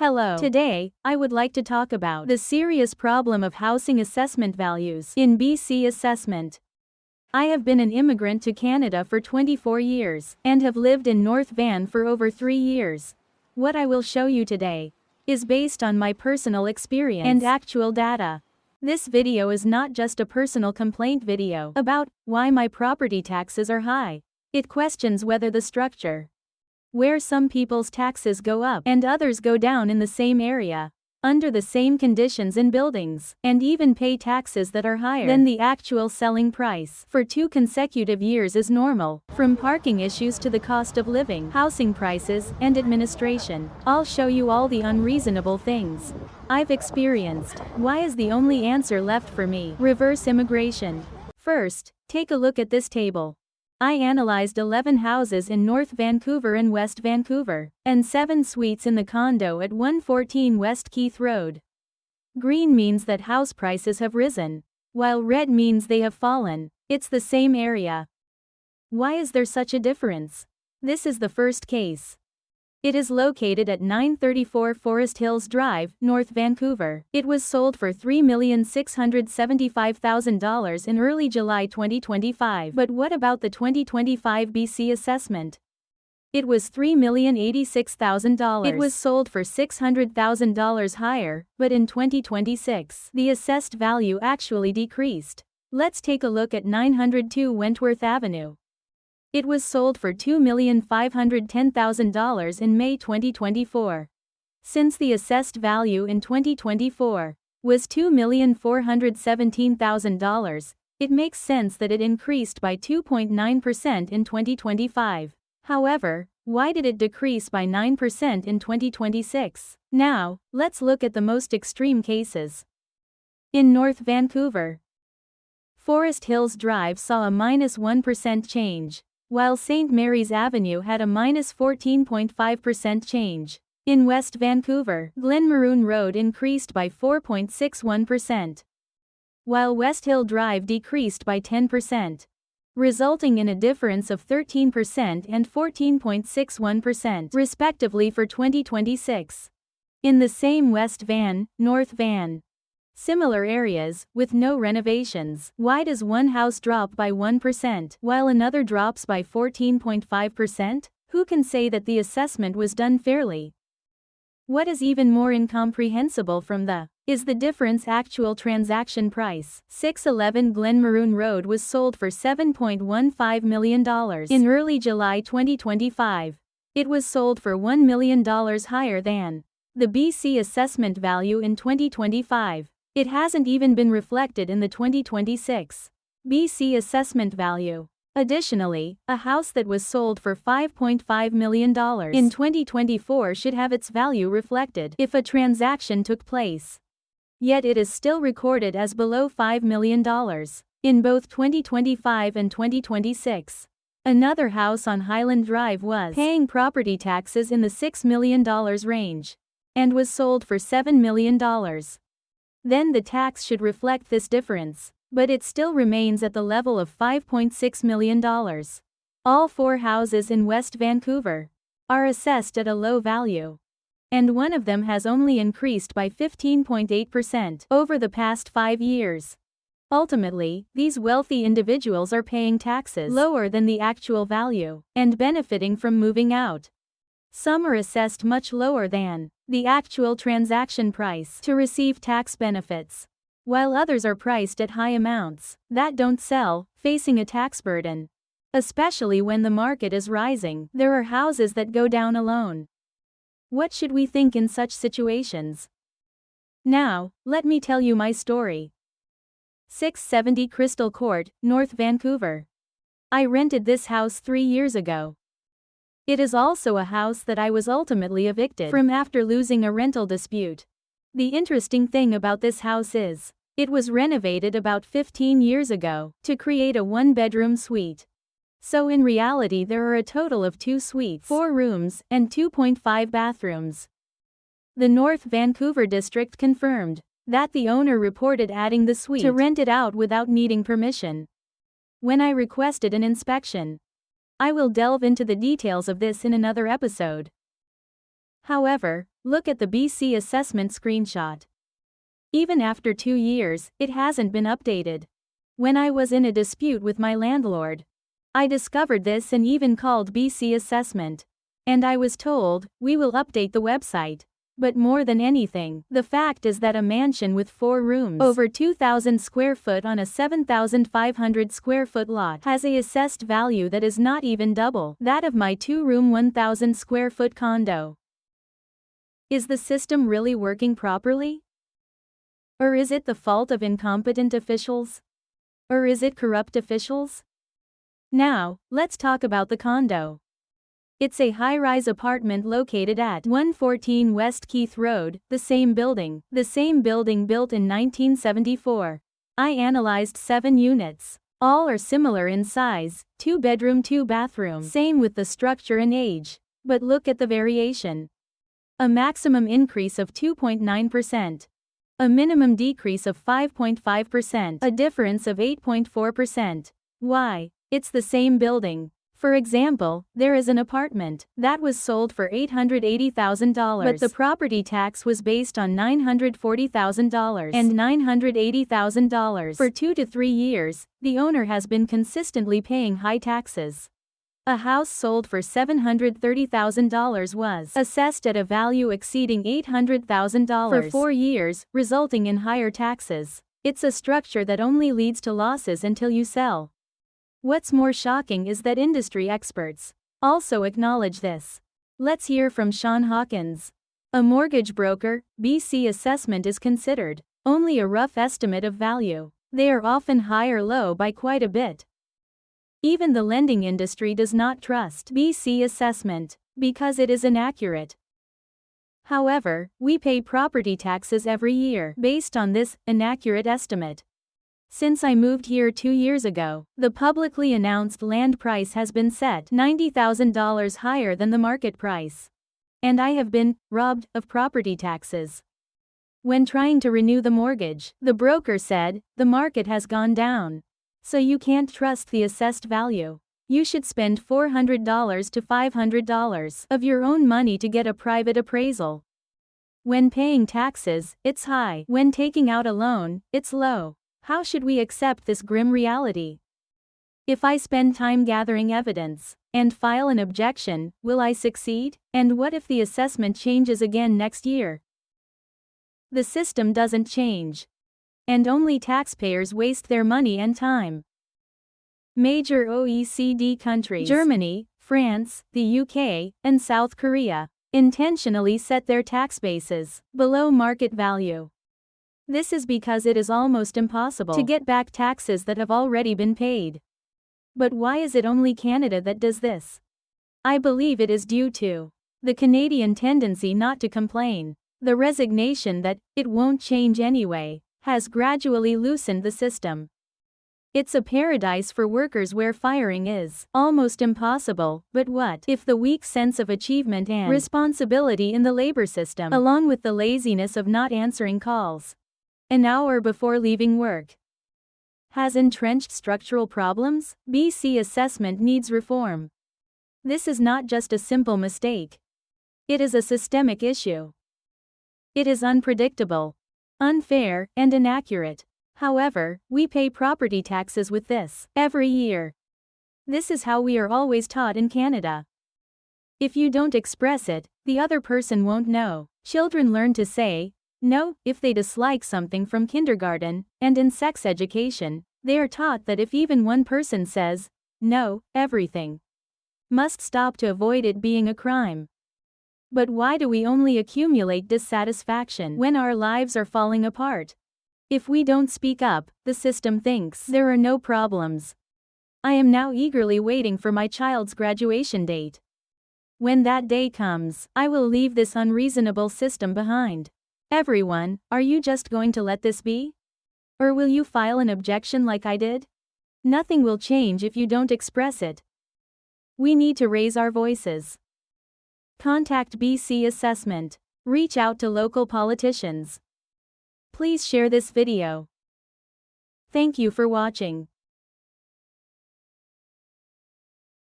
Hello. Today, I would like to talk about the serious problem of housing assessment values in BC assessment. I have been an immigrant to Canada for 24 years and have lived in North Van for over 3 years. What I will show you today is based on my personal experience and actual data. This video is not just a personal complaint video about why my property taxes are high. It questions whether the structure where some people's taxes go up and others go down in the same area, under the same conditions in buildings, and even pay taxes that are higher than the actual selling price for 2 consecutive years is normal. From parking issues to the cost of living, housing prices, and administration, I'll show you all the unreasonable things I've experienced. Why is the only answer left for me reverse immigration? First, take a look at this table. I analyzed 11 houses in North Vancouver and West Vancouver, and 7 suites in the condo at 114 West Keith Road. Green means that house prices have risen, while red means they have fallen. It's the same area. Why is there such a difference? This is the first case. It is located at 934 Forest Hills Drive, North Vancouver. It was sold for $3,675,000 in early July 2025. But what about the 2025 BC assessment? It was $3,086,000. It was sold for $600,000 higher, but in 2026, the assessed value actually decreased. Let's take a look at 902 Wentworth Avenue. It was sold for $2,510,000 in May 2024. Since the assessed value in 2024 was $2,417,000, it makes sense that it increased by 2.9% in 2025. However, why did it decrease by 9% in 2026? Now, let's look at the most extreme cases. In North Vancouver, Forest Hills Drive saw a -1% change, while St. Mary's Avenue had a -14.5% change. In West Vancouver, Glen Maroon Road increased by 4.61%, while West Hill Drive decreased by 10%, resulting in a difference of 13% and 14.61%, respectively for 2026. In the same West Van, North Van, similar areas, with no renovations, why does one house drop by 1%, while another drops by 14.5%? Who can say that the assessment was done fairly? What is even more incomprehensible is the difference actual transaction price. 611 Glen Maroon Road was sold for $7.15 million in early July 2025. It was sold for $1 million higher than the BC assessment value in 2025. It hasn't even been reflected in the 2026 BC assessment value. Additionally, a house that was sold for $5.5 million in 2024 should have its value reflected if a transaction took place. Yet it is still recorded as below $5 million in both 2025 and 2026. Another house on Highland Drive was paying property taxes in the $6 million range and was sold for $7 million. Then the tax should reflect this difference, but it still remains at the level of $5.6 million. All 4 houses in West Vancouver are assessed at a low value, and one of them has only increased by 15.8% over the past 5 years. Ultimately, these wealthy individuals are paying taxes lower than the actual value and benefiting from moving out. Some are assessed much lower than the actual transaction price to receive tax benefits, while others are priced at high amounts that don't sell, facing a tax burden. Especially when the market is rising, there are houses that go down alone. What should we think in such situations? Now, let me tell you my story. 670 Crystal Crt, North Vancouver. I rented this house 3 years ago. It is also a house that I was ultimately evicted from after losing a rental dispute. The interesting thing about this house is, it was renovated about 15 years ago to create a 1-bedroom suite. So in reality there are a total of 2 suites, 4 rooms, and 2.5 bathrooms. The North Vancouver district confirmed that the owner reported adding the suite to rent it out without needing permission. When I requested an inspection, I will delve into the details of this in another episode. However, Look at the BC assessment screenshot. Even after 2 years, it hasn't been updated. When I was in a dispute with my landlord, I discovered this and even called BC Assessment. And I was told, we will update the website. But more than anything, the fact is that a mansion with 4 rooms, over 2,000 square foot on a 7,500 square foot lot, has a assessed value that is not even double that of my 2-room 1,000 square foot condo. Is the system really working properly? Or is it the fault of incompetent officials? Or is it corrupt officials? Now, let's talk about the condo. It's a high-rise apartment located at 114 West Keith Road, the same building built in 1974. I analyzed 7 units. All are similar in size, 2-bedroom 2-bathroom, same with the structure and age. But look at the variation. A maximum increase of 2.9%. A minimum decrease of 5.5%. A difference of 8.4%. Why? It's the same building. For example, there is an apartment that was sold for $880,000, but the property tax was based on $940,000 and $980,000. For 2 to 3 years, the owner has been consistently paying high taxes. A house sold for $730,000 was assessed at a value exceeding $800,000 for 4 years, resulting in higher taxes. It's a structure that only leads to losses until you sell. What's more shocking is that industry experts also acknowledge this. Let's hear from Sean Hawkins. A mortgage broker, BC Assessment is considered only a rough estimate of value. They are often high or low by quite a bit. Even the lending industry does not trust BC Assessment because it is inaccurate. However, we pay property taxes every year based on this inaccurate estimate. Since I moved here 2 years ago, the publicly announced land price has been set $90,000 higher than the market price. And I have been robbed of property taxes. When trying to renew the mortgage, the broker said, the market has gone down. So you can't trust the assessed value. You should spend $400 to $500 of your own money to get a private appraisal. When paying taxes, it's high. When taking out a loan, it's low. How should we accept this grim reality? If I spend time gathering evidence and file an objection, will I succeed? And what if the assessment changes again next year? The system doesn't change. And only taxpayers waste their money and time. Major OECD countries, Germany, France, the UK, and South Korea, intentionally set their tax bases below market value. This is because it is almost impossible to get back taxes that have already been paid. But why is it only Canada that does this? I believe it is due to the Canadian tendency not to complain. The resignation that it won't change anyway has gradually loosened the system. It's a paradise for workers where firing is almost impossible, but what if the weak sense of achievement and responsibility in the labor system, along with the laziness of not answering calls an hour before leaving work, has entrenched structural problems? BC Assessment needs reform. This is not just a simple mistake. It is a systemic issue. It is unpredictable, unfair, and inaccurate. However, we pay property taxes with this every year. This is how we are always taught in Canada. If you don't express it, the other person won't know. Children learn to say no if they dislike something from kindergarten, and in sex education, they are taught that if even one person says no, everything must stop to avoid it being a crime. But why do we only accumulate dissatisfaction when our lives are falling apart? If we don't speak up, the system thinks there are no problems. I am now eagerly waiting for my child's graduation date. When that day comes, I will leave this unreasonable system behind. Everyone, are you just going to let this be? Or will you file an objection like I did? Nothing will change if you don't express it. We need to raise our voices. Contact BC Assessment. Reach out to local politicians. Please share this video. Thank you for watching.